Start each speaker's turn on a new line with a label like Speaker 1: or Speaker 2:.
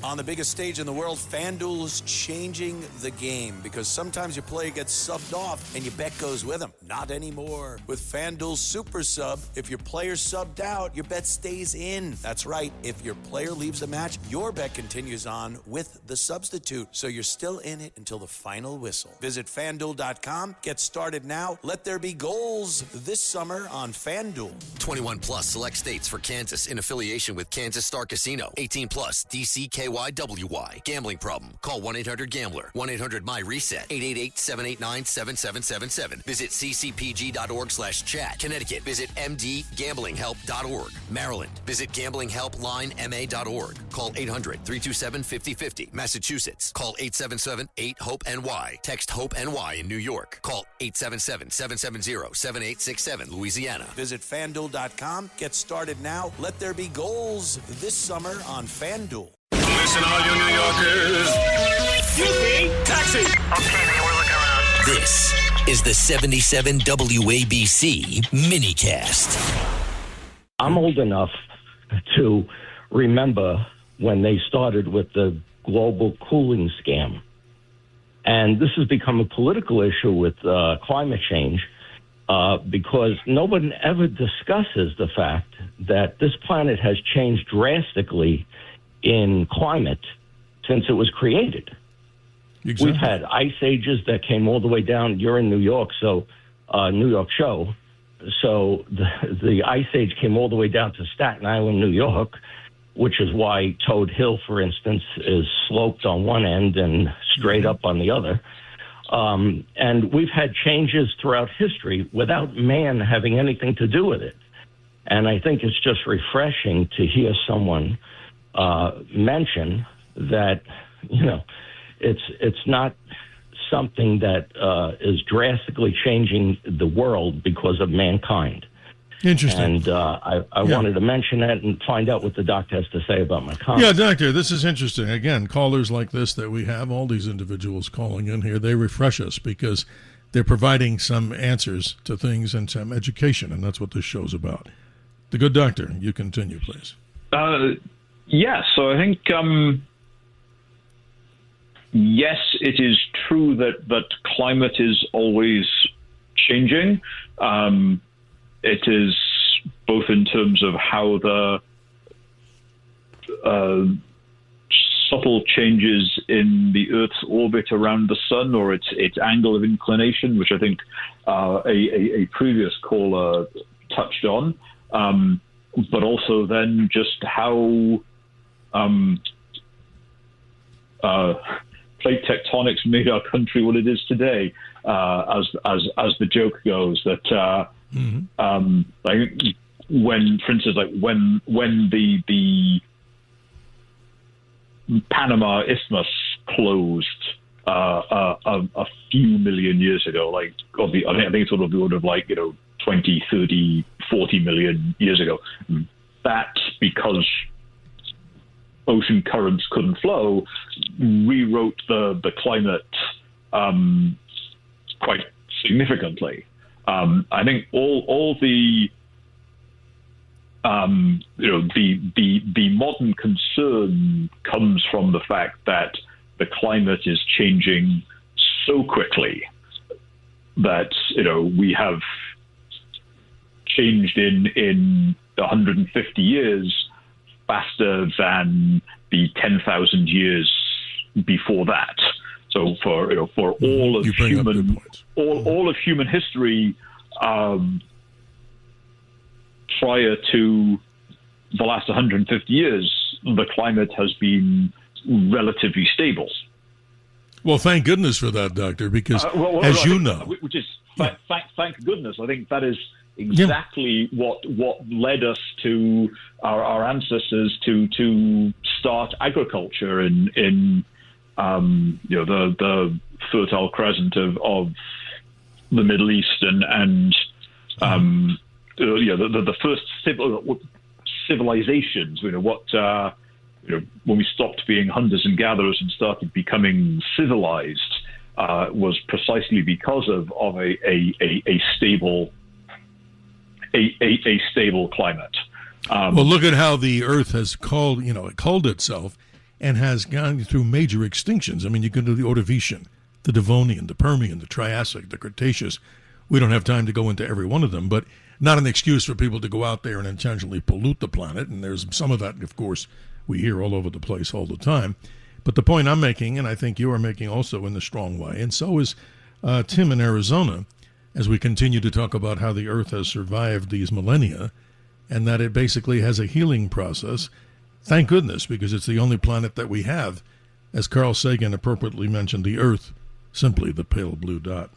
Speaker 1: On the biggest stage in the world, FanDuel is changing the game because sometimes your player gets subbed off and your bet goes with them. Not anymore. With FanDuel Super Sub, if your player's subbed out, your bet stays in. That's right. If your player leaves the match, your bet continues on with the substitute. So you're still in it until the final whistle. Visit FanDuel.com. Get started now. Let there be goals this summer on FanDuel.
Speaker 2: 21 plus select states for Kansas in affiliation with Kansas Star Casino. 18 plus DCKYWY. Gambling problem? Call 1-800-GAMBLER. 1-800-MY-RESET. 888-789-7777. Visit ccpg.org/chat. Connecticut. Visit mdgamblinghelp.org. Maryland. Visit gamblinghelplinema.org. Call 800-327-5050. Massachusetts. Call 877-8-HOPE-NY. Text HOPE-NY in New York. Call 877-770-7867. Louisiana.
Speaker 1: Visit FanDuel.com. Get started now. Let there be goals this summer on FanDuel.
Speaker 3: Listen, all you New Yorkers. Excuse me. Taxi.
Speaker 4: Okay, man, we're looking around.
Speaker 2: This is the 77 WABC minicast.
Speaker 5: I'm old enough to remember when they started with the global cooling scam. And this has become a political issue with climate change because no one ever discusses the fact that this planet has changed drastically in climate since it was created. Exactly. We've had ice ages that came all the way down. You're in New York, so New York show. So the ice age came all the way down to Staten Island, New York, which is why Toad Hill, for instance, is sloped on one end and straight up on the other. And we've had changes throughout history without man having anything to do with it. And I think it's just refreshing to hear someone mention that, it's not something that is drastically changing the world because of mankind.
Speaker 6: Interesting.
Speaker 5: And I wanted to mention that and find out what the doctor has to say about my comment.
Speaker 6: Yeah, doctor, this is interesting. Again, callers like this that we have, all these individuals calling in here, they refresh us because they're providing some answers to things and some education, and that's what this show's about. The good doctor, you continue, please.
Speaker 7: Yes, so I think, yes, it is true that climate is always changing. It is both in terms of how the subtle changes in the Earth's orbit around the sun or its angle of inclination, which I think a previous caller touched on, but also then just how plate tectonics made our country what it is today, as the joke goes. That like when, for instance, like when the Panama Isthmus closed a few million years ago, like I think it's sort of the order of 20, 30, 40 million years ago. That, because ocean currents couldn't flow, rewrote the climate quite significantly. I think all the the modern concern comes from the fact that the climate is changing so quickly that we have changed in 150 years faster than the 10,000 years before that. So for all of human history, prior to the last 150 years, the climate has been relatively stable.
Speaker 6: Well, thank goodness for that, Doctor, because you know,
Speaker 7: which is thank goodness. I think that is exactly what led us to our ancestors to start agriculture in the Fertile Crescent of the Middle East and the first civilizations. When we stopped being hunters and gatherers and started becoming civilized, was precisely because of a stable stable climate.
Speaker 6: Well, look at how the Earth has culled itself, and has gone through major extinctions. I mean, you can do the Ordovician, the Devonian, the Permian, the Triassic, the Cretaceous. We don't have time to go into every one of them, but not an excuse for people to go out there and intentionally pollute the planet. And there's some of that, of course, we hear all over the place all the time. But the point I'm making, and I think you are making also in a strong way, and so is Tim in Arizona, as we continue to talk about how the Earth has survived these millennia and that it basically has a healing process. Thank goodness, because it's the only planet that we have. As Carl Sagan appropriately mentioned, the Earth, simply the pale blue dot.